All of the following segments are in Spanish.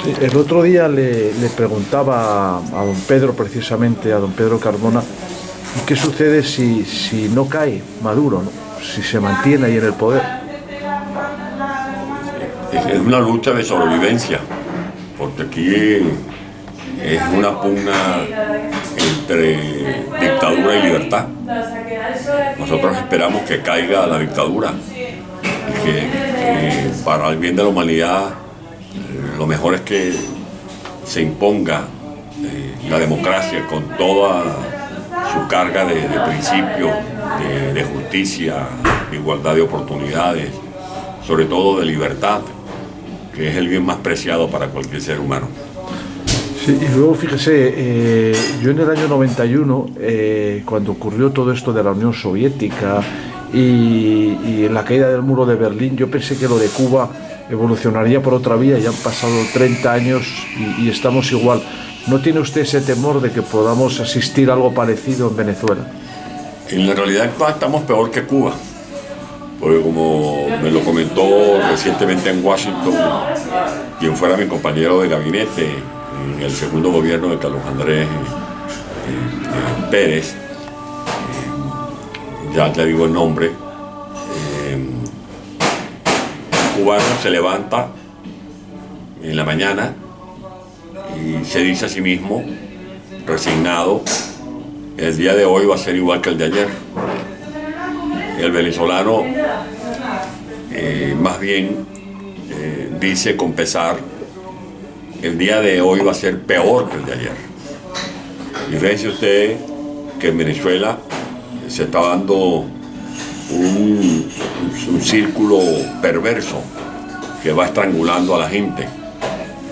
Sí, el otro día le preguntaba a don Pedro, precisamente, a don Pedro Carmona, ¿qué sucede si no cae Maduro, ¿no? Si se mantiene ahí en el poder? Es una lucha de sobrevivencia, porque aquí es una pugna entre dictadura y libertad. Nosotros esperamos que caiga la dictadura y que para el bien de la humanidad lo mejor es que se imponga la democracia con toda su carga de principios, de justicia, de igualdad de oportunidades, sobre todo de libertad, que es el bien más preciado para cualquier ser humano. Sí, y luego fíjese, yo en el año 91, cuando ocurrió todo esto de la Unión Soviética y la caída del muro de Berlín, yo pensé que lo de Cuba evolucionaría por otra vía. Ya han pasado 30 años y estamos igual. ¿No tiene usted ese temor de que podamos asistir a algo parecido en Venezuela? En la realidad estamos peor que Cuba, porque como me lo comentó recientemente en Washington quien fuera mi compañero de gabinete en el segundo gobierno de Carlos Andrés Pérez, ya te digo el nombre, cubano se levanta en la mañana y se dice a sí mismo, resignado, el día de hoy va a ser igual que el de ayer. El venezolano más bien dice con pesar, el día de hoy va a ser peor que el de ayer. Y fíjense usted que en Venezuela se está dando un círculo perverso que va estrangulando a la gente.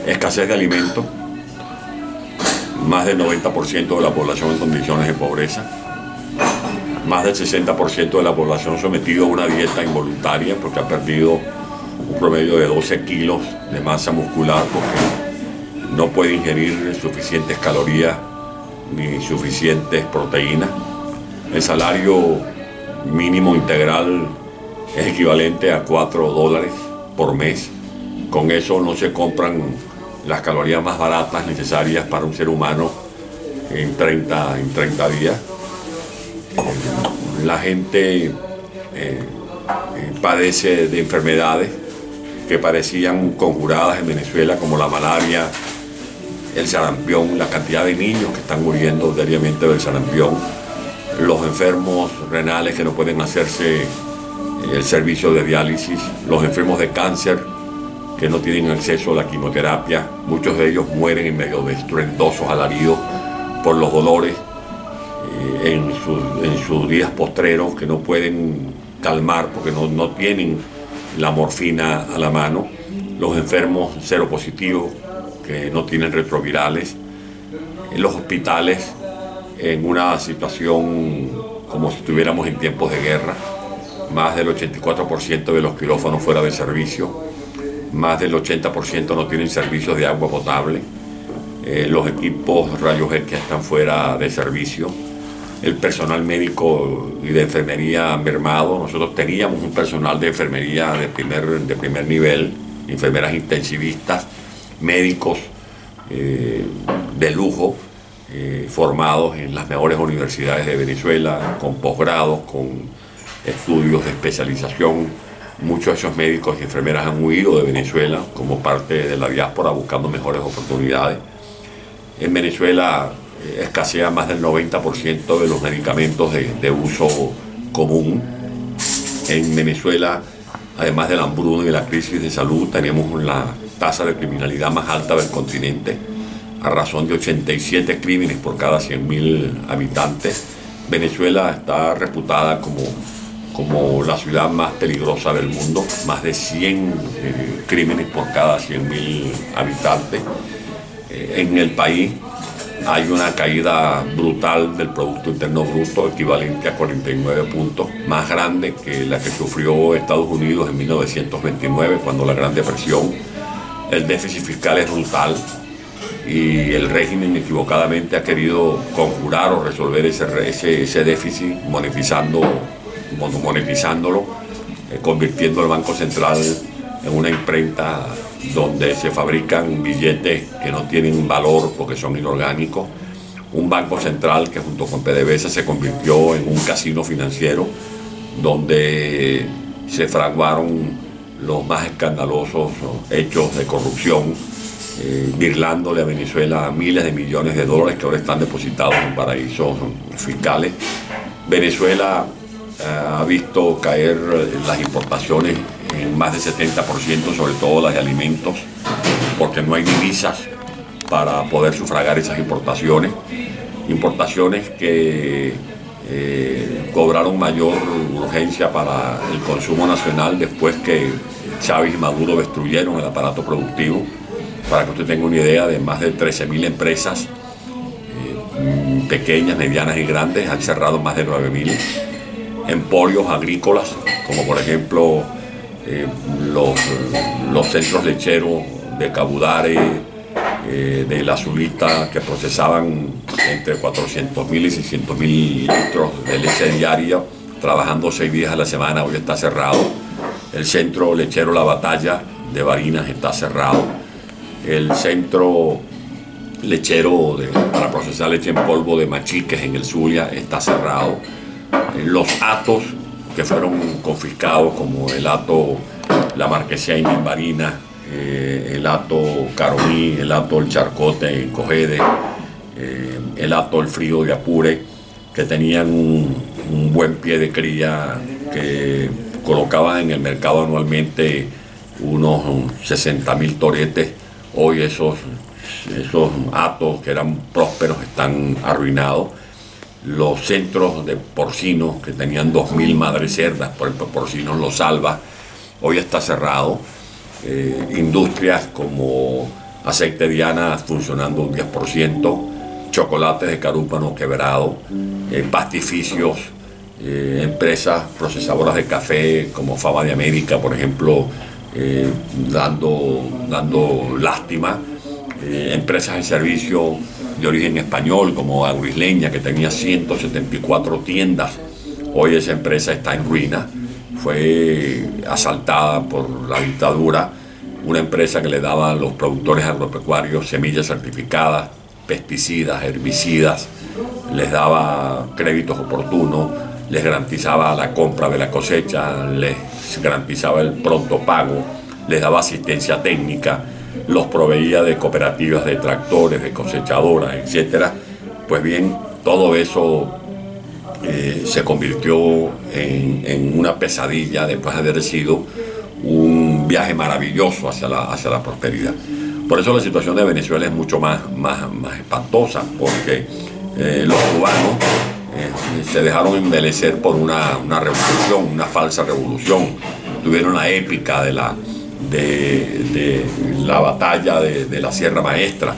Escasez de alimentos, más del 90% de la población en condiciones de pobreza, más del 60% de la población sometido a una dieta involuntaria porque ha perdido un promedio de 12 kilos de masa muscular porque no puede ingerir suficientes calorías ni suficientes proteínas. El salario mínimo integral es equivalente a $4 por mes. Con eso no se compran las calorías más baratas necesarias para un ser humano en 30 días. La gente padece de enfermedades que parecían conjuradas en Venezuela, como la malaria, el sarampión, la cantidad de niños que están muriendo diariamente del sarampión, los enfermos renales que no pueden hacerse el servicio de diálisis, los enfermos de cáncer que no tienen acceso a la quimioterapia, muchos de ellos mueren en medio de estruendosos alaridos por los dolores en sus días postreros que no pueden calmar porque no tienen la morfina a la mano, los enfermos seropositivos que no tienen retrovirales, en los hospitales en una situación como si estuviéramos en tiempos de guerra, más del 84% de los quirófanos fuera de servicio, más del 80% no tienen servicios de agua potable, los equipos rayos X están fuera de servicio, el personal médico y de enfermería mermado. Nosotros teníamos un personal de enfermería de primer nivel, enfermeras intensivistas, médicos de lujo, formados en las mejores universidades de Venezuela, con posgrados, con estudios de especialización. Muchos de esos médicos y enfermeras han huido de Venezuela como parte de la diáspora buscando mejores oportunidades. En Venezuela escasea más del 90% de los medicamentos de uso común. En Venezuela, además de la hambruna y la crisis de salud, tenemos la tasa de criminalidad más alta del continente, a razón de 87 crímenes por cada 100.000 habitantes. Venezuela está reputada como la ciudad más peligrosa del mundo, más de 100 crímenes por cada 100.000 habitantes. En el país hay una caída brutal del Producto Interno Bruto, equivalente a 49 puntos, más grande que la que sufrió Estados Unidos en 1929, cuando la Gran Depresión. El déficit fiscal es brutal y el régimen equivocadamente ha querido conjurar o resolver ese déficit monetizándolo, convirtiendo el Banco Central en una imprenta donde se fabrican billetes que no tienen valor porque son inorgánicos, un banco central que junto con PDVSA se convirtió en un casino financiero donde se fraguaron los más escandalosos hechos de corrupción, birlándole a Venezuela miles de millones de dólares que ahora están depositados en paraísos fiscales. Venezuela ha visto caer las importaciones en más del 70%, sobre todo las de alimentos, porque no hay divisas para poder sufragar esas importaciones. Importaciones que cobraron mayor urgencia para el consumo nacional después que Chávez y Maduro destruyeron el aparato productivo. Para que usted tenga una idea, de más de 13.000 empresas, pequeñas, medianas y grandes, han cerrado más de 9.000. Emporios agrícolas, como por ejemplo los centros lecheros de Cabudare, de La Zulita, que procesaban entre 400.000 y 600.000 litros de leche diaria, trabajando 6 días a la semana, hoy está cerrado. El centro lechero La Batalla de Barinas está cerrado. El centro lechero para procesar leche en polvo de Machiques en el Zulia está cerrado. Los hatos que fueron confiscados, como el hato La Marquesina en Barinas, el hato Caroní, el hato El Charcote en Cogede, el hato El Frío de Apure, que tenían un buen pie de cría, que colocaban en el mercado anualmente unos 60.000 toretes. Hoy esos hatos que eran prósperos están arruinados. Los centros de porcinos que tenían 2.000 madres cerdas, por ejemplo, Porcinos Los Albas, hoy está cerrado. Industrias como aceite Diana funcionando un 10%, chocolates de Carúpano quebrado, pastificios, empresas procesadoras de café como Fama de América, por ejemplo, dando lástima, empresas de servicio de origen español como Agroisleña, que tenía 174 tiendas, hoy esa empresa está en ruina, fue asaltada por la dictadura, una empresa que le daba a los productores agropecuarios semillas certificadas, pesticidas, herbicidas, les daba créditos oportunos, les garantizaba la compra de la cosecha, les garantizaba el pronto pago, les daba asistencia técnica, los proveía de cooperativas de tractores, de cosechadoras, etc. Pues bien, todo eso se convirtió en una pesadilla después de haber sido un viaje maravilloso hacia la prosperidad. Por eso la situación de Venezuela es mucho más espantosa, porque los cubanos se dejaron embelecer por una revolución, una falsa revolución. Tuvieron la épica de la batalla de la Sierra Maestra.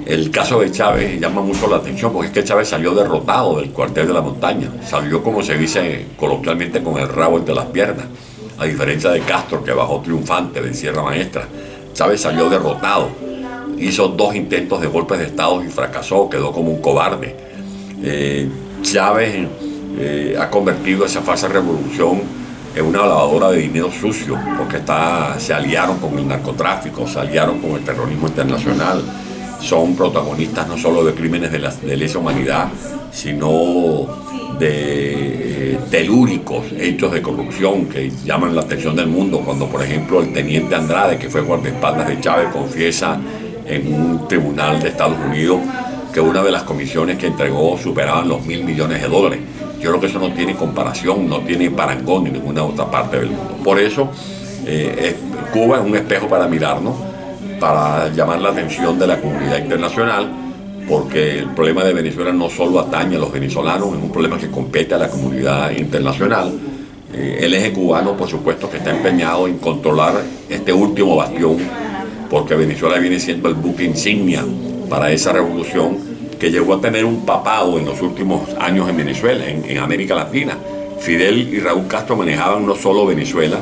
El caso de Chávez llama mucho la atención porque es que Chávez salió derrotado del cuartel de la montaña, salió, como se dice coloquialmente, con el rabo entre las piernas, a diferencia de Castro, que bajó triunfante de Sierra Maestra. Chávez salió derrotado, hizo 2 intentos de golpes de Estado y fracasó, quedó como un cobarde. Chávez ha convertido esa falsa revolución en una lavadora de dinero sucio, porque se aliaron con el narcotráfico, se aliaron con el terrorismo internacional, son protagonistas no solo de crímenes de lesa humanidad, sino de telúricos hechos de corrupción que llaman la atención del mundo, cuando por ejemplo el teniente Andrade, que fue guardaespaldas de Chávez, confiesa en un tribunal de Estados Unidos que una de las comisiones que entregó superaban los $1.000 millones. Yo creo que eso no tiene comparación, no tiene parangón en ninguna otra parte del mundo. Por eso Cuba es un espejo para mirarnos, para llamar la atención de la comunidad internacional, porque el problema de Venezuela no solo atañe a los venezolanos, es un problema que compete a la comunidad internacional. El eje cubano, por supuesto, que está empeñado en controlar este último bastión, porque Venezuela viene siendo el buque insignia para esa revolución que llegó a tener un papado en los últimos años en Venezuela, en América Latina. Fidel y Raúl Castro manejaban no solo Venezuela,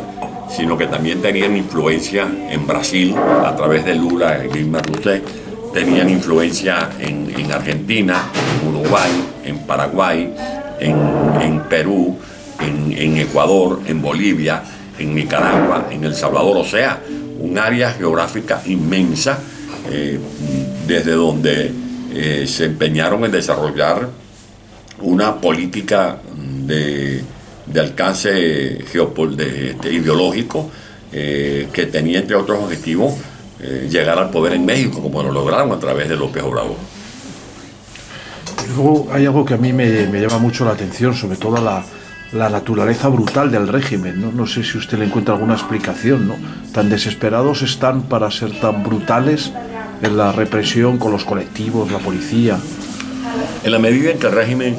sino que también tenían influencia en Brasil a través de Lula y Dilma Rousseff, tenían influencia en Argentina, en Uruguay, en Paraguay, en Perú, en Ecuador, en Bolivia, en Nicaragua, en El Salvador. O sea, un área geográfica inmensa, desde donde se empeñaron en desarrollar una política de alcance ideológico, que tenía entre otros objetivos llegar al poder en México, como lo lograron a través de López Obrador. Luego hay algo que a mí me llama mucho la atención, sobre todo la naturaleza brutal del régimen, ¿no? No sé si usted le encuentra alguna explicación, ¿no? Tan desesperados están para ser tan brutales en la represión con los colectivos, la policía. En la medida en que el régimen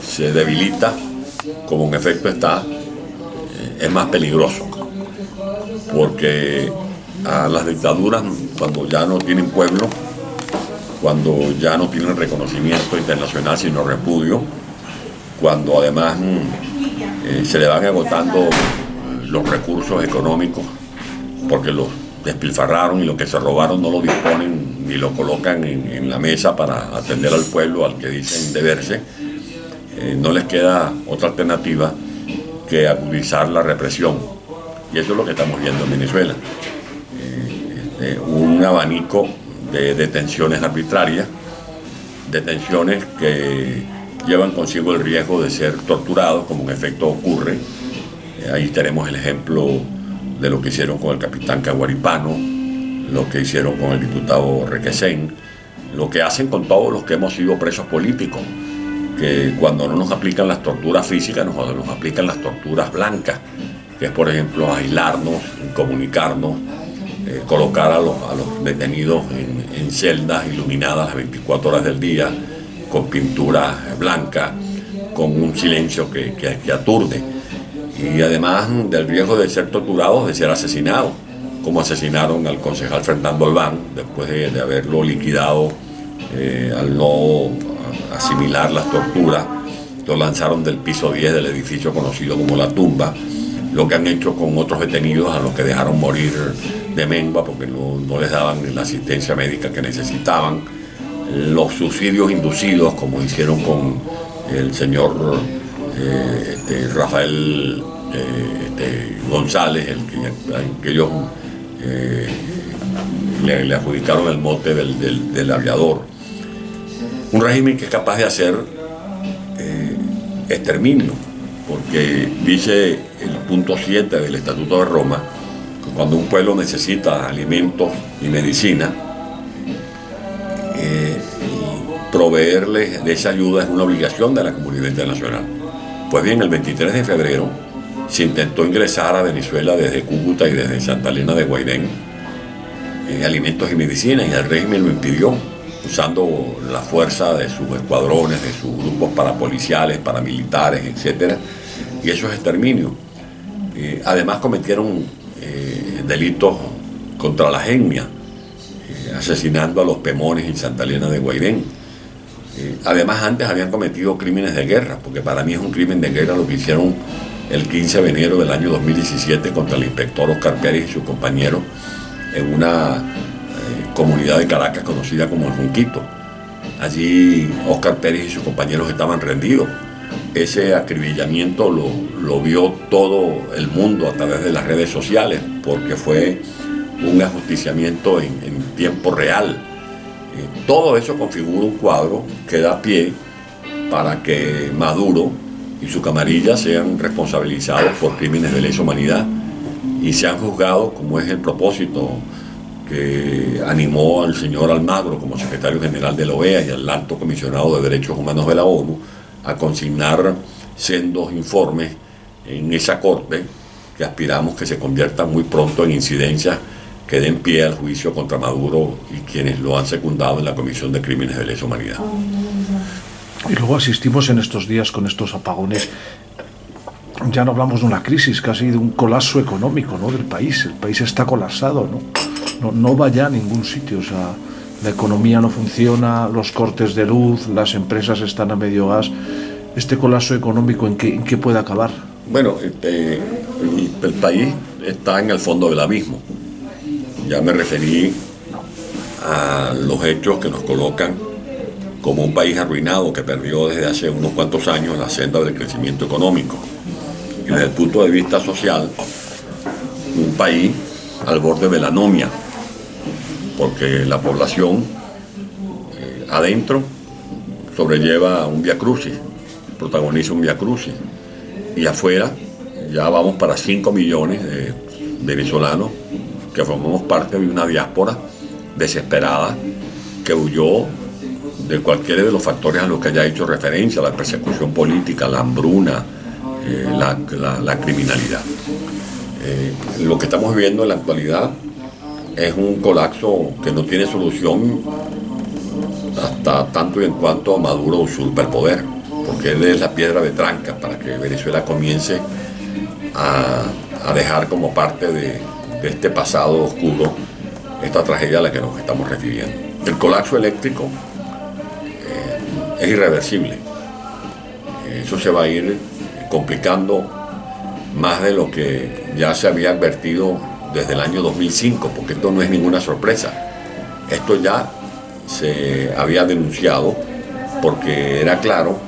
se debilita, como en efecto está, es más peligroso, porque a las dictaduras, cuando ya no tienen pueblo, cuando ya no tienen reconocimiento internacional sino repudio, cuando además se le van agotando los recursos económicos porque los despilfarraron y lo que se robaron no lo disponen ni lo colocan en la mesa para atender al pueblo al que dicen deberse, no les queda otra alternativa que agudizar la represión. Y eso es lo que estamos viendo en Venezuela. Un abanico de detenciones arbitrarias, detenciones que llevan consigo el riesgo de ser torturados, como en efecto ocurre. Ahí tenemos el ejemplo de lo que hicieron con el capitán Caguaripano, lo que hicieron con el diputado Requesén, lo que hacen con todos los que hemos sido presos políticos, que cuando no nos aplican las torturas físicas, nos aplican las torturas blancas, que es, por ejemplo, aislarnos, incomunicarnos, colocar a los detenidos en celdas iluminadas las 24 horas del día, con pintura blanca, con un silencio que aturde, y además del riesgo de ser torturados, de ser asesinados, como asesinaron al concejal Fernando Albán, después de haberlo liquidado al no asimilar las torturas, lo lanzaron del piso 10 del edificio conocido como La Tumba, lo que han hecho con otros detenidos a los que dejaron morir de mengua porque no les daban la asistencia médica que necesitaban, los suicidios inducidos, como hicieron con el señor Rafael González, el que ellos le adjudicaron el mote del aviador. Un régimen que es capaz de hacer exterminio, porque dice el punto 7 del Estatuto de Roma que cuando un pueblo necesita alimentos y medicina, proveerles de esa ayuda es una obligación de la comunidad internacional. Pues bien, el 23 de febrero se intentó ingresar a Venezuela desde Cúcuta y desde Santa Elena de Guairén alimentos y medicinas, y el régimen lo impidió, usando la fuerza de sus escuadrones, de sus grupos parapoliciales, paramilitares, etc. Y eso es exterminio. Además cometieron delitos contra la etnia, asesinando a los pemones en Santa Elena de Guairén. Además, antes habían cometido crímenes de guerra, porque para mí es un crimen de guerra lo que hicieron el 15 de enero del año 2017 contra el inspector Oscar Pérez y sus compañeros en una comunidad de Caracas conocida como El Junquito. Allí Oscar Pérez y sus compañeros estaban rendidos. Ese acribillamiento lo vio todo el mundo a través de las redes sociales, porque fue un ajusticiamiento en tiempo real. Todo eso configura un cuadro que da pie para que Maduro y su camarilla sean responsabilizados por crímenes de lesa humanidad y sean juzgados, como es el propósito que animó al señor Almagro como secretario general de la OEA y al alto comisionado de Derechos Humanos de la ONU a consignar sendos informes en esa corte que aspiramos que se conviertan muy pronto en incidencias que den pie al juicio contra Maduro y quienes lo han secundado en la Comisión de Crímenes de Lesa Humanidad. Y luego asistimos en estos días con estos apagones. Ya no hablamos de una crisis, casi de un colapso económico, ¿no?, del país. El país está colapsado, no va ya a ningún sitio. O sea, la economía no funciona, los cortes de luz, las empresas están a medio gas. ¿Este colapso económico en qué puede acabar? Bueno, el país está en el fondo del abismo. Ya me referí a los hechos que nos colocan como un país arruinado que perdió desde hace unos cuantos años la senda del crecimiento económico. Y desde el punto de vista social, un país al borde de la anomia, porque la población adentro sobrelleva un viacrucis, protagoniza un viacrucis, y afuera ya vamos para 5 millones de venezolanos que formamos parte de una diáspora desesperada que huyó de cualquiera de los factores a los que haya hecho referencia: la persecución política, la hambruna, la criminalidad. Lo que estamos viviendo en la actualidad es un colapso que no tiene solución hasta tanto y en cuanto Maduro usurpa el poder, porque él es la piedra de tranca para que Venezuela comience a dejar como parte de este pasado oscuro esta tragedia a la que nos estamos refiriendo. El colapso eléctrico es irreversible. Eso se va a ir complicando más de lo que ya se había advertido desde el año 2005, porque esto no es ninguna sorpresa. Esto ya se había denunciado porque era claro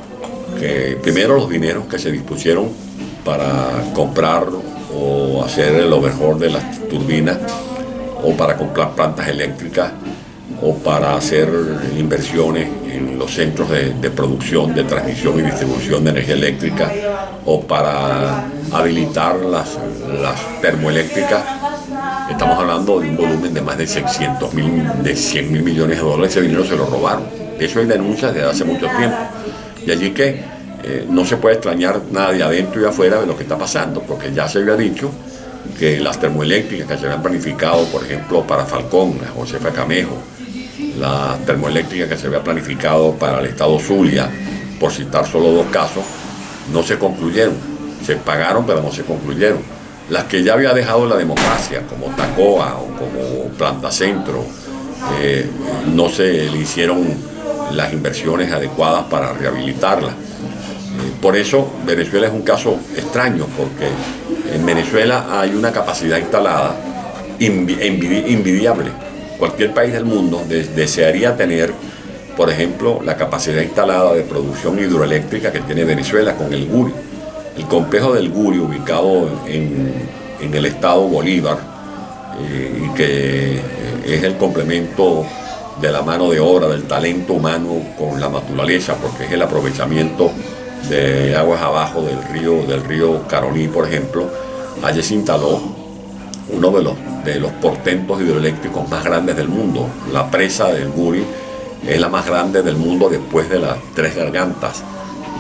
que primero los dineros que se dispusieron para comprar o hacer el overhaul de las turbinas, o para comprar plantas eléctricas, o para hacer inversiones en los centros de producción, de transmisión y distribución de energía eléctrica, o para habilitar las termoeléctricas. Estamos hablando de un volumen de más de 100 mil millones de dólares. Ese dinero se lo robaron. De eso hay denuncias desde hace mucho tiempo. Y allí que no se puede extrañar nada de adentro y afuera de lo que está pasando, porque ya se había dicho que las termoeléctricas que se habían planificado, por ejemplo, para Falcón, la Josefa Camejo, la termoeléctrica que se había planificado para el estado Zulia, por citar solo 2 casos, no se concluyeron. Se pagaron, pero no se concluyeron. Las que ya había dejado la democracia, como Tacoa o como Planta Centro, no se le hicieron las inversiones adecuadas para rehabilitarlas. Por eso Venezuela es un caso extraño, porque en Venezuela hay una capacidad instalada envidiable. Cualquier país del mundo desearía tener, por ejemplo, la capacidad instalada de producción hidroeléctrica que tiene Venezuela con el Guri. El complejo del Guri, ubicado en el estado Bolívar, y que es el complemento de la mano de obra, del talento humano con la naturaleza, porque es el aprovechamiento de aguas abajo del río Caroní, por ejemplo. Allí se instaló uno de los portentos hidroeléctricos más grandes del mundo. La presa del Guri es la más grande del mundo después de las Tres Gargantas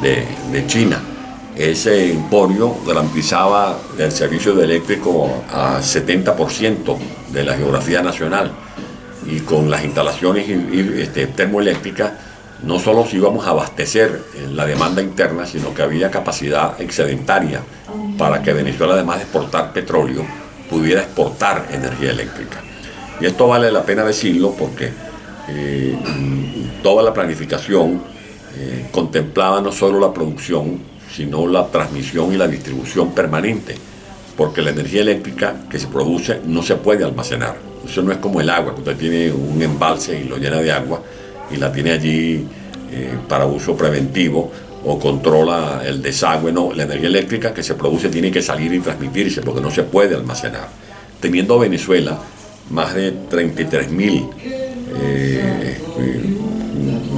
de China. Ese emporio garantizaba el servicio eléctrico a 70% de la geografía nacional, y con las instalaciones termoeléctricas no solo si íbamos a abastecer la demanda interna, sino que había capacidad excedentaria para que Venezuela, además de exportar petróleo, pudiera exportar energía eléctrica. Y esto vale la pena decirlo porque toda la planificación contemplaba no solo la producción, sino la transmisión y la distribución permanente, porque la energía eléctrica que se produce no se puede almacenar. Eso no es como el agua, que usted tiene un embalse y lo llena de agua y la tiene allí para uso preventivo o controla el desagüe. No, la energía eléctrica que se produce tiene que salir y transmitirse, porque no se puede almacenar. Teniendo Venezuela más de 33.000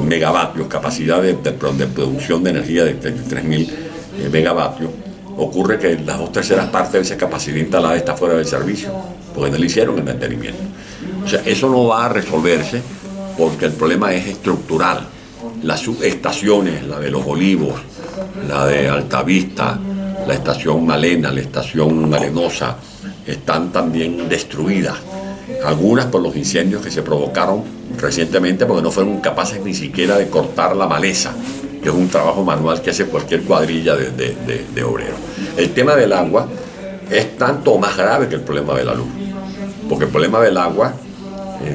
megavatios, capacidad de producción de energía de 33.000 megavatios, ocurre que las 2/3 partes de esa capacidad instalada está fuera del servicio, porque no le hicieron el mantenimiento. O sea, eso no va a resolverse porque el problema es estructural. Las subestaciones, la de Los Olivos, la de Altavista, la estación Malena, la estación Arenosa, están también destruidas. Algunas por los incendios que se provocaron recientemente, porque no fueron capaces ni siquiera de cortar la maleza, que es un trabajo manual que hace cualquier cuadrilla de obreros. El tema del agua es tanto más grave que el problema de la luz, porque el problema del agua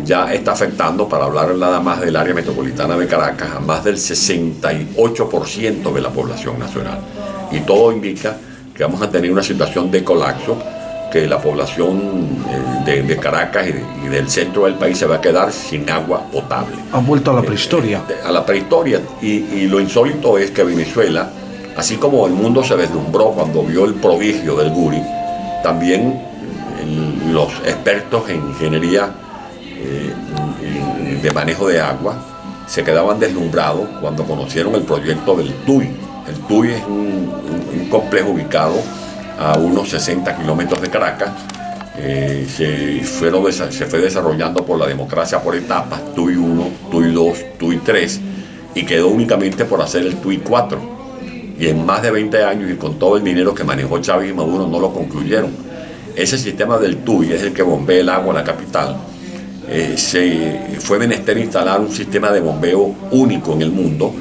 ya está afectando, para hablar nada más del área metropolitana de Caracas, a más del 68% de la población nacional. Y todo indica que vamos a tener una situación de colapso, que la población de Caracas y del centro del país se va a quedar sin agua potable. Han vuelto a la prehistoria. A la prehistoria. Y lo insólito es que Venezuela, así como el mundo se deslumbró cuando vio el prodigio del Guri, también los expertos en ingeniería de manejo de agua se quedaban deslumbrados cuando conocieron el proyecto del TUI. El TUI es un complejo ubicado a unos 60 kilómetros de Caracas. Se fue desarrollando por la democracia por etapas, TUI 1, TUI 2, TUI 3, y quedó únicamente por hacer el TUI 4. Y en más de 20 años y con todo el dinero que manejó Chávez y Maduro no lo concluyeron. Ese sistema del TUI es el que bombea el agua en la capital. Fue menester instalar un sistema de bombeo único en el mundo,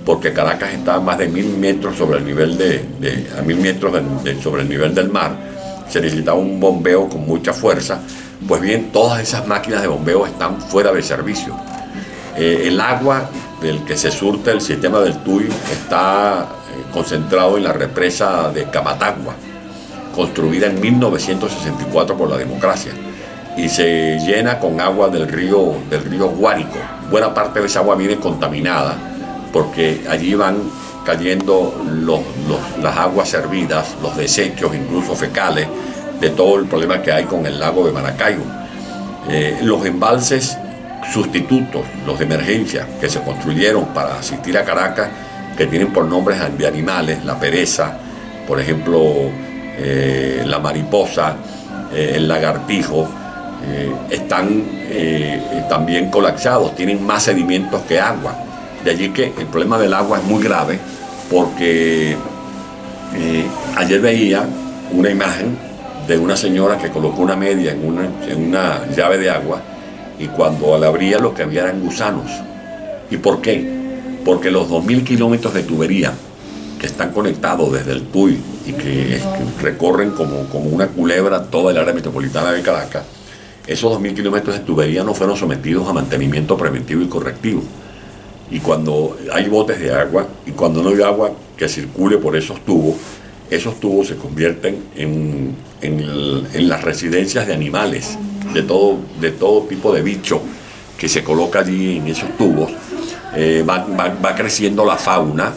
porque Caracas está a más de 1000 metros sobre el nivel sobre el nivel del mar. Se necesitaba un bombeo con mucha fuerza. Pues bien, todas esas máquinas de bombeo están fuera de servicio. El agua del que se surte el sistema del TUI está concentrado en la represa de Camatagua, construida en 1964 por la democracia, y se llena con agua del río Guárico. Buena parte de esa agua viene contaminada porque allí van cayendo las aguas servidas, los desechos, incluso fecales, de todo el problema que hay con el lago de Maracaibo. Los embalses sustitutos, los de emergencia, que se construyeron para asistir a Caracas, que tienen por nombres de animales, la pereza, por ejemplo, la mariposa, el lagartijo, están también colapsados, tienen más sedimentos que agua. De allí que el problema del agua es muy grave, porque ayer veía una imagen de una señora que colocó una media en una llave de agua, y cuando la abría lo que había eran gusanos. ¿Y por qué? Porque los 2000 kilómetros de tubería que están conectados desde el TUI y que recorren como una culebra toda el área metropolitana de Caracas, esos 2000 kilómetros de tubería no fueron sometidos a mantenimiento preventivo y correctivo. Y cuando hay botes de agua y cuando no hay agua que circule por esos tubos se convierten en las residencias de animales, de todo tipo de bicho que se coloca allí en esos tubos. Va creciendo la fauna,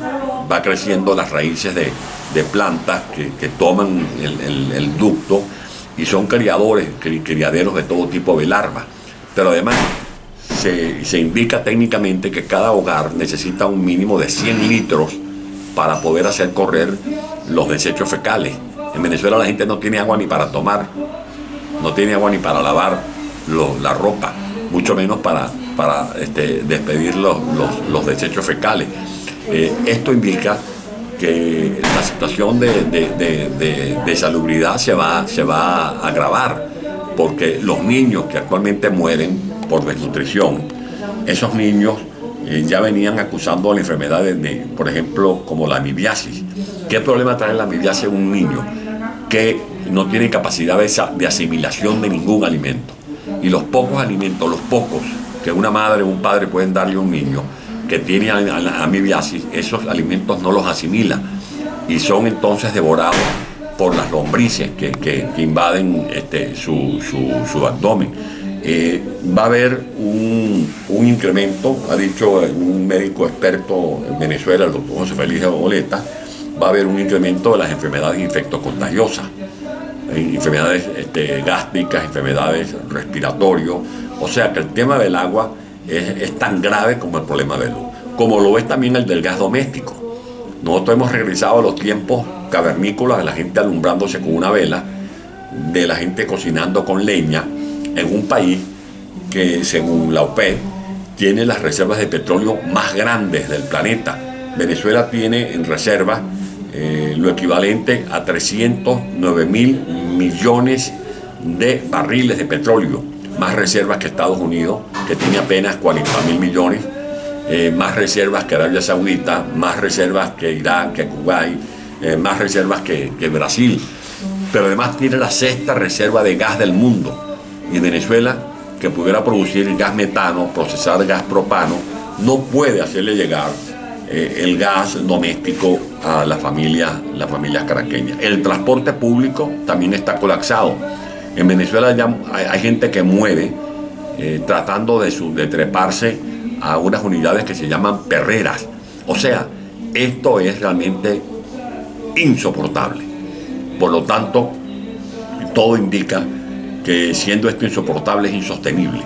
va creciendo las raíces de plantas que toman el ducto, y son criaderos de todo tipo de larvas. Pero además se indica técnicamente que cada hogar necesita un mínimo de 100 litros para poder hacer correr los desechos fecales. En Venezuela la gente no tiene agua ni para tomar, no tiene agua ni para lavar la ropa, mucho menos para despedir los desechos fecales. Esto indica que la situación de salubridad se va a agravar, porque los niños que actualmente mueren por desnutrición, esos niños ya venían acusando la enfermedad por ejemplo, como la amibiasis. ¿Qué problema trae la amibiasis en un niño? Que no tiene capacidad de asimilación de ningún alimento. Y los pocos alimentos, que una madre o un padre pueden darle a un niño que tiene amibiasis, esos alimentos no los asimila y son entonces devorados por las lombrices que invaden su abdomen. Va a haber un incremento, ha dicho un médico experto en Venezuela, el doctor José Félix Boleta, va a haber un incremento de las enfermedades infectocontagiosas, enfermedades gástricas, enfermedades respiratorias. O sea que el tema del agua es tan grave como el problema de luz, como lo es también el del gas doméstico. Nosotros hemos regresado a los tiempos cavernícolas de la gente alumbrándose con una vela, de la gente cocinando con leña, en un país que, según la OPEP, tiene las reservas de petróleo más grandes del planeta. Venezuela tiene en reserva lo equivalente a 309.000 millones de barriles de petróleo, más reservas que Estados Unidos, que tiene apenas 40.000 millones, más reservas que Arabia Saudita, más reservas que Irán, que Kuwait, más reservas que Brasil, pero además tiene la sexta reserva de gas del mundo. Y Venezuela, que pudiera producir gas metano, procesar gas propano, no puede hacerle llegar el gas doméstico a las familias caraqueñas. El transporte público también está colapsado. En Venezuela ya hay gente que muere tratando de treparse a unas unidades que se llaman perreras. O sea, esto es realmente insoportable. Por lo tanto, todo indica que siendo esto insoportable es insostenible,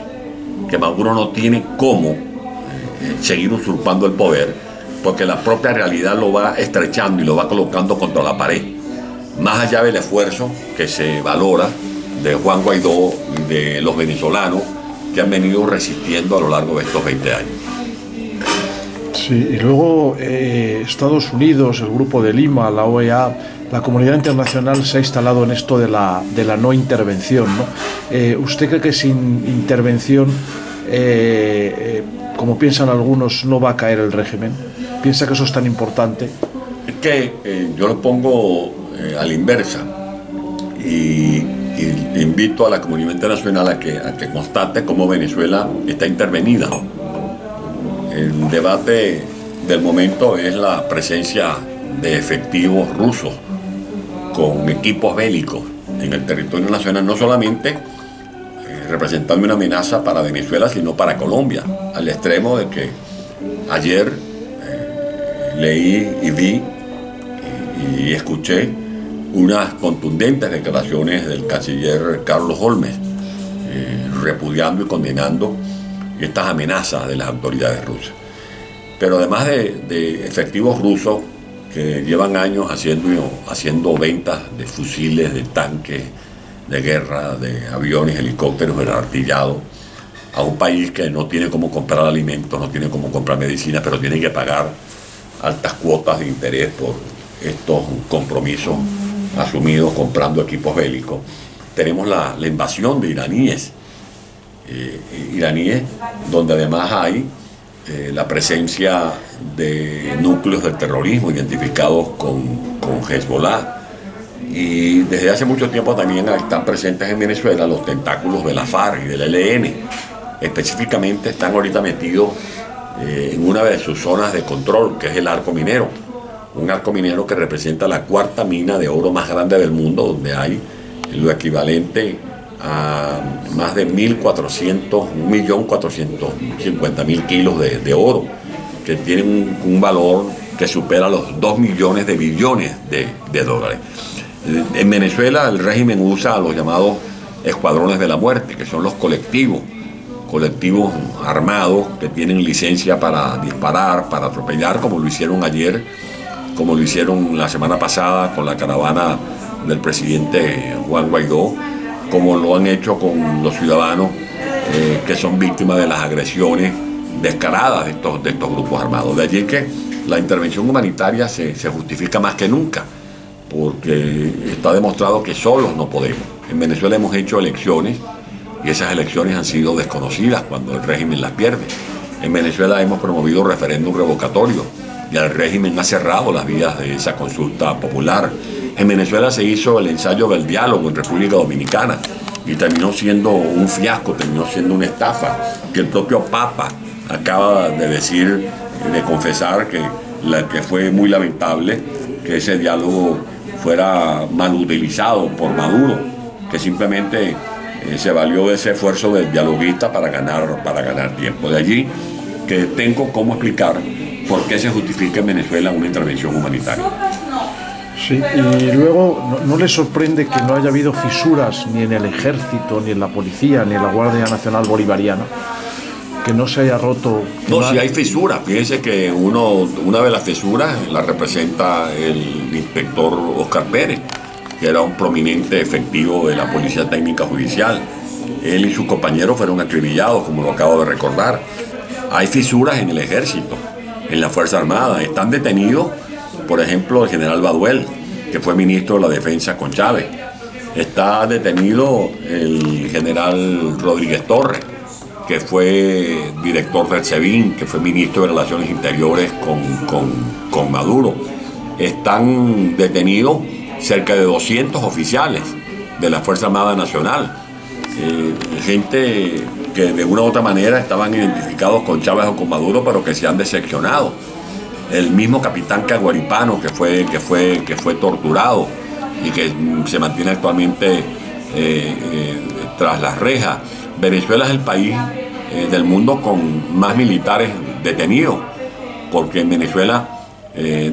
que Maduro no tiene cómo seguir usurpando el poder, porque la propia realidad lo va estrechando y lo va colocando contra la pared, más allá del esfuerzo que se valora de Juan Guaidó y de los venezolanos que han venido resistiendo a lo largo de estos 20 años. Sí, y luego Estados Unidos, el Grupo de Lima, la OEA, la comunidad internacional se ha instalado en esto de la no intervención, ¿no? ¿Usted cree que sin intervención, como piensan algunos, no va a caer el régimen? ¿Piensa que eso es tan importante? Es que yo lo pongo a la inversa y invito a la comunidad internacional a que constate cómo Venezuela está intervenida. El debate del momento es la presencia de efectivos rusos con equipos bélicos en el territorio nacional, no solamente representando una amenaza para Venezuela, sino para Colombia, al extremo de que ayer leí y vi y escuché unas contundentes declaraciones del canciller Carlos Holmes, repudiando y condenando estas amenazas de las autoridades rusas. Pero además de efectivos rusos que llevan años haciendo ventas de fusiles, de tanques, de guerra, de aviones, helicópteros, de artillado, a un país que no tiene cómo comprar alimentos, no tiene cómo comprar medicinas, pero tiene que pagar altas cuotas de interés por estos compromisos asumidos comprando equipos bélicos. Tenemos la invasión de iraníes, donde además hay la presencia de núcleos del terrorismo identificados con Hezbollah. Y desde hace mucho tiempo también están presentes en Venezuela los tentáculos de la FARC y del ELN. Específicamente están ahorita metidos en una de sus zonas de control, que es el Arco Minero. Un arco minero que representa la cuarta mina de oro más grande del mundo, donde hay lo equivalente a más de 1.450.000 kilos de oro, que tienen un valor que supera los 2 millones de billones de dólares. En Venezuela el régimen usa a los llamados escuadrones de la muerte, que son los colectivos armados que tienen licencia para disparar, para atropellar, como lo hicieron ayer, como lo hicieron la semana pasada con la caravana del presidente Juan Guaidó, como lo han hecho con los ciudadanos que son víctimas de las agresiones descaradas de estos grupos armados. De allí que la intervención humanitaria se justifica más que nunca, porque está demostrado que solos no podemos. En Venezuela hemos hecho elecciones y esas elecciones han sido desconocidas cuando el régimen las pierde. En Venezuela hemos promovido referéndum revocatorio y el régimen ha cerrado las vías de esa consulta popular. En Venezuela se hizo el ensayo del diálogo en República Dominicana y terminó siendo un fiasco, terminó siendo una estafa, que el propio Papa acaba de decir, de confesar que fue muy lamentable que ese diálogo fuera mal utilizado por Maduro, que simplemente se valió de ese esfuerzo del dialoguista para ganar tiempo. De allí que tengo cómo explicar por qué se justifica en Venezuela una intervención humanitaria. Sí, y luego, ¿no le sorprende que no haya habido fisuras ni en el ejército, ni en la policía, ni en la Guardia Nacional Bolivariana? Que no se haya roto... No, sí hay fisuras. Fíjense que una de las fisuras la representa el inspector Oscar Pérez, que era un prominente efectivo de la Policía Técnica Judicial. Él y sus compañeros fueron acribillados, como lo acabo de recordar. Hay fisuras en el ejército, en la Fuerza Armada. Están detenidos, por ejemplo, el general Baduel, que fue ministro de la Defensa con Chávez. Está detenido el general Rodríguez Torres, que fue director del SEBIN, que fue ministro de Relaciones Interiores con Maduro. Están detenidos cerca de 200 oficiales de la Fuerza Armada Nacional, gente que de una u otra manera estaban identificados con Chávez o con Maduro, pero que se han decepcionado. El mismo capitán Caguaripano, que fue torturado y que se mantiene actualmente tras las rejas. Venezuela es el país del mundo con más militares detenidos, porque en Venezuela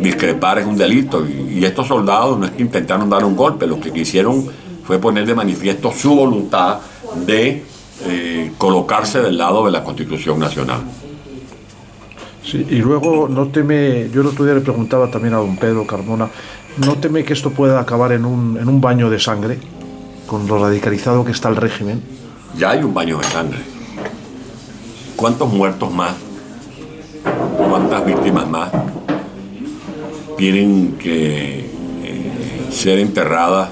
discrepar es un delito, y estos soldados no es que intentaron dar un golpe, lo que quisieron fue poner de manifiesto su voluntad de colocarse del lado de la Constitución Nacional. Sí, y luego no teme, yo el otro día le preguntaba también a don Pedro Carmona, ¿no teme que esto pueda acabar en un baño de sangre, con lo radicalizado que está el régimen? Ya hay un baño de sangre. ¿Cuántos muertos más? ¿Cuántas víctimas más tienen que ser enterradas,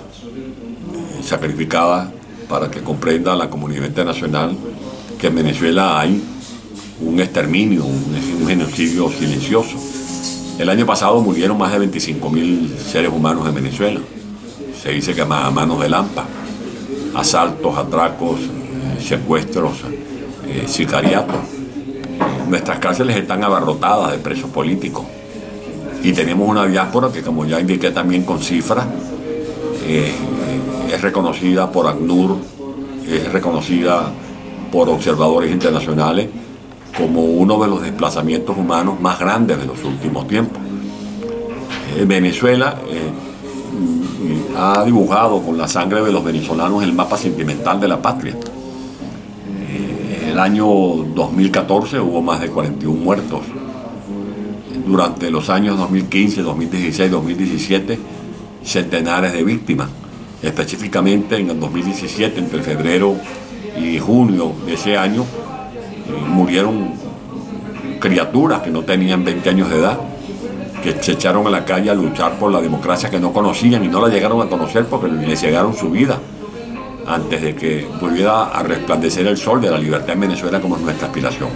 sacrificadas, para que comprenda la comunidad internacional que en Venezuela hay un exterminio, un genocidio silencioso? El año pasado murieron más de 25.000 seres humanos en Venezuela. Se dice que a manos de Lampa. Asaltos, atracos, secuestros, sicariatos. Nuestras cárceles están abarrotadas de presos políticos. Y tenemos una diáspora que, como ya indiqué también con cifras, es reconocida por ACNUR, es reconocida por observadores internacionales como uno de los desplazamientos humanos más grandes de los últimos tiempos. Venezuela ha dibujado con la sangre de los venezolanos el mapa sentimental de la patria. El año 2014 hubo más de 41 muertos. Durante los años 2015, 2016, 2017, centenares de víctimas. Específicamente en el 2017, entre febrero y junio de ese año, murieron criaturas que no tenían 20 años de edad, que se echaron a la calle a luchar por la democracia que no conocían y no la llegaron a conocer porque les cegaron su vida antes de que volviera a resplandecer el sol de la libertad en Venezuela, como es nuestra aspiración.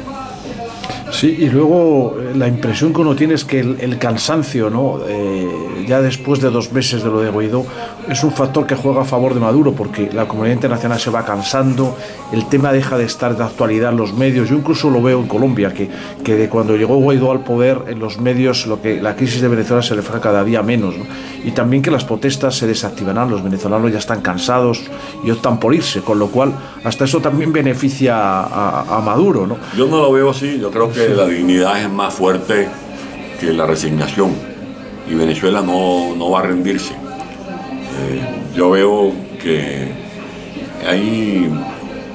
Sí, y luego la impresión que uno tiene es que el cansancio, ¿no? Ya después de 2 meses de lo de Guaidó, es un factor que juega a favor de Maduro, porque la comunidad internacional se va cansando, el tema deja de estar de actualidad en los medios. Yo incluso lo veo en Colombia, que de cuando llegó Guaidó al poder, en los medios la crisis de Venezuela se refleja cada día menos, ¿no? Y también que las protestas se desactivarán, los venezolanos ya están cansados y optan por irse, con lo cual hasta eso también beneficia a Maduro, ¿no? Yo no lo veo así, yo creo que la dignidad es más fuerte que la resignación y Venezuela no va a rendirse. Yo veo que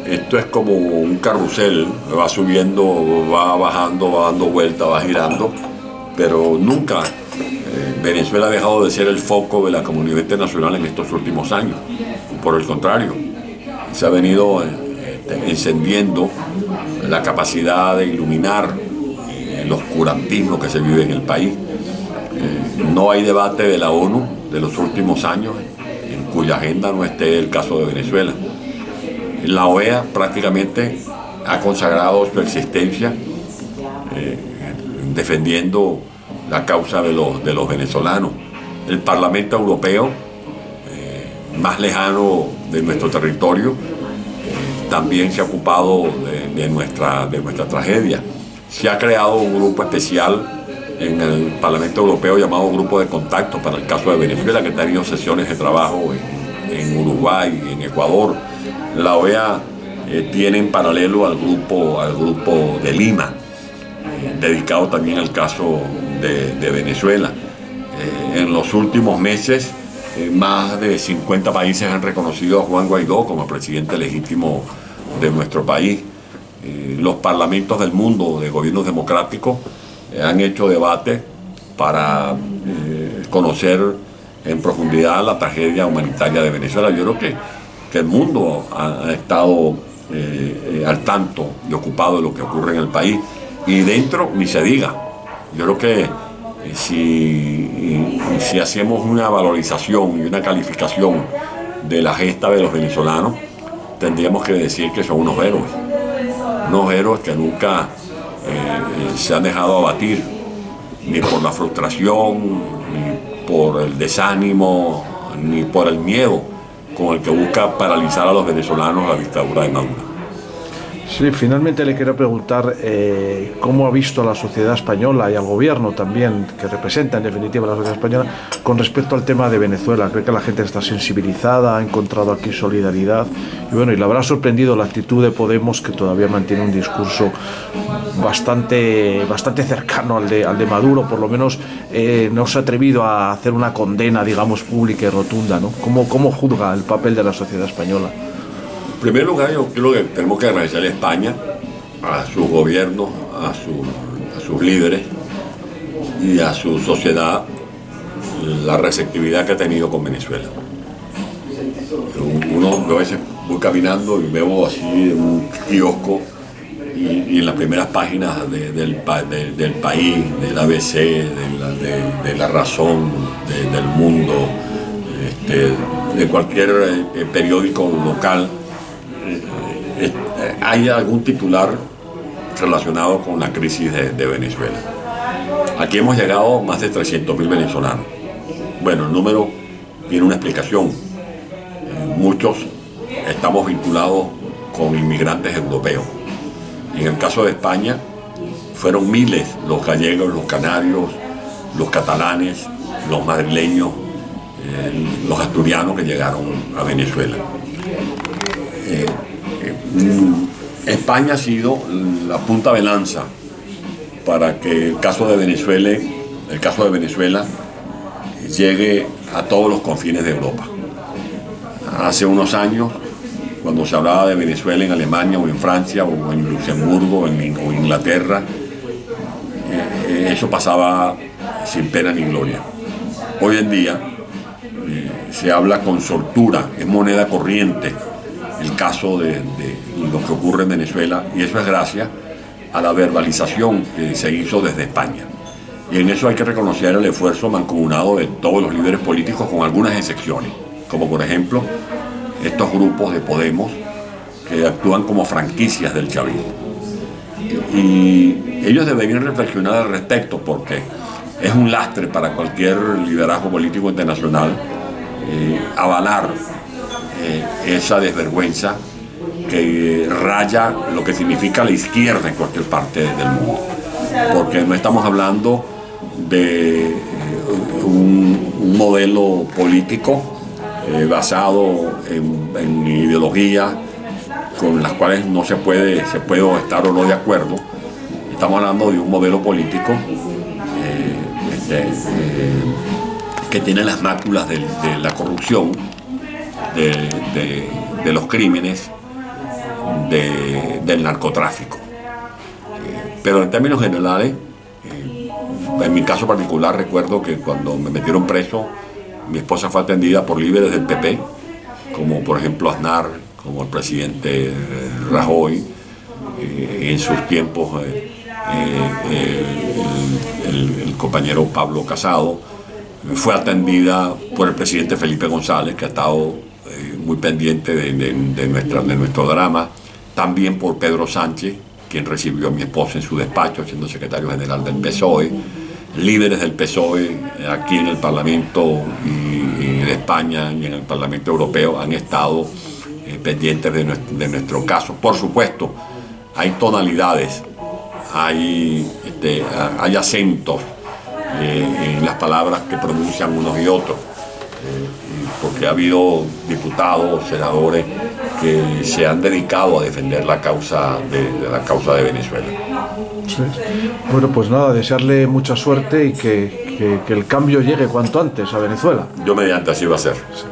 esto es como un carrusel, va subiendo, va bajando, va dando vueltas, va girando, pero nunca Venezuela ha dejado de ser el foco de la comunidad internacional en estos últimos años. Por el contrario, se ha venido encendiendo la capacidad de iluminar el oscurantismo que se vive en el país. No hay debate de la ONU de los últimos años en cuya agenda no esté el caso de Venezuela. La OEA prácticamente ha consagrado su existencia defendiendo la causa de los venezolanos. El Parlamento Europeo, más lejano de nuestro territorio, también se ha ocupado de nuestra tragedia. Se ha creado un grupo especial en el Parlamento Europeo llamado Grupo de Contacto para el caso de Venezuela, que ha tenido sesiones de trabajo en Uruguay y en Ecuador. La OEA tiene en paralelo al grupo de Lima, dedicado también al caso de Venezuela. En los últimos meses, más de 50 países han reconocido a Juan Guaidó como presidente legítimo de nuestro país. Los parlamentos del mundo de gobiernos democráticos han hecho debate para conocer en profundidad la tragedia humanitaria de Venezuela. Yo creo que el mundo ha estado al tanto y ocupado de lo que ocurre en el país. Y dentro ni se diga. Yo creo que si hacemos una valorización y una calificación de la gesta de los venezolanos, tendríamos que decir que son unos héroes que nunca se han dejado abatir ni por la frustración, ni por el desánimo, ni por el miedo con el que busca paralizar a los venezolanos la dictadura de Maduro. Sí, finalmente le quiero preguntar cómo ha visto a la sociedad española y al gobierno también, que representa en definitiva a la sociedad española, con respecto al tema de Venezuela. ¿Cree que la gente está sensibilizada, ha encontrado aquí solidaridad? Y bueno, y le habrá sorprendido la actitud de Podemos, que todavía mantiene un discurso bastante cercano al de Maduro, por lo menos no se ha atrevido a hacer una condena, digamos, pública y rotunda, ¿no? ¿Cómo juzga el papel de la sociedad española? En primer lugar, yo creo que tenemos que agradecerle a España, a sus gobiernos, a sus líderes y a su sociedad la receptividad que ha tenido con Venezuela. Uno a veces voy caminando y veo así un kiosco y en las primeras páginas del país, del ABC, de La Razón, del Mundo, de cualquier periódico local, hay algún titular relacionado con la crisis de Venezuela. Aquí hemos llegado más de 300.000 venezolanos. Bueno, el número tiene una explicación. Muchos estamos vinculados con inmigrantes europeos. En el caso de España, fueron miles los gallegos, los canarios, los catalanes, los madrileños, los asturianos que llegaron a Venezuela. España ha sido la punta de lanza para que el caso de Venezuela llegue a todos los confines de Europa. Hace unos años, cuando se hablaba de Venezuela en Alemania o en Francia o en Luxemburgo o en Inglaterra, eso pasaba sin pena ni gloria. Hoy en día se habla con soltura, es moneda corriente el caso de lo que ocurre en Venezuela, y eso es gracias a la verbalización que se hizo desde España. Y en eso hay que reconocer el esfuerzo mancomunado de todos los líderes políticos, con algunas excepciones, como por ejemplo estos grupos de Podemos que actúan como franquicias del chavismo. Y ellos deberían reflexionar al respecto, porque es un lastre para cualquier liderazgo político internacional avalar esa desvergüenza que raya lo que significa la izquierda en cualquier parte del mundo. Porque no estamos hablando de un modelo político basado en ideologías con las cuales no se puede estar o no de acuerdo. Estamos hablando de un modelo político que tiene las máculas de la corrupción, de los crímenes, del narcotráfico. Pero en términos generales, en mi caso particular, recuerdo que cuando me metieron preso, mi esposa fue atendida por líderes del PP, como por ejemplo Aznar, como el presidente Rajoy, en sus tiempos el compañero Pablo Casado. Fue atendida por el presidente Felipe González, que ha estado muy pendiente de nuestro drama, también por Pedro Sánchez, quien recibió a mi esposa en su despacho, siendo secretario general del PSOE. Líderes del PSOE aquí en el Parlamento y de España y en el Parlamento Europeo han estado pendientes de nuestro caso. Por supuesto, hay tonalidades, hay acentos en las palabras que pronuncian unos y otros, porque ha habido diputados, senadores que se han dedicado a defender la causa de Venezuela. Sí. Bueno, pues nada, desearle mucha suerte y que el cambio llegue cuanto antes a Venezuela. Yo mediante así va a ser. Sí.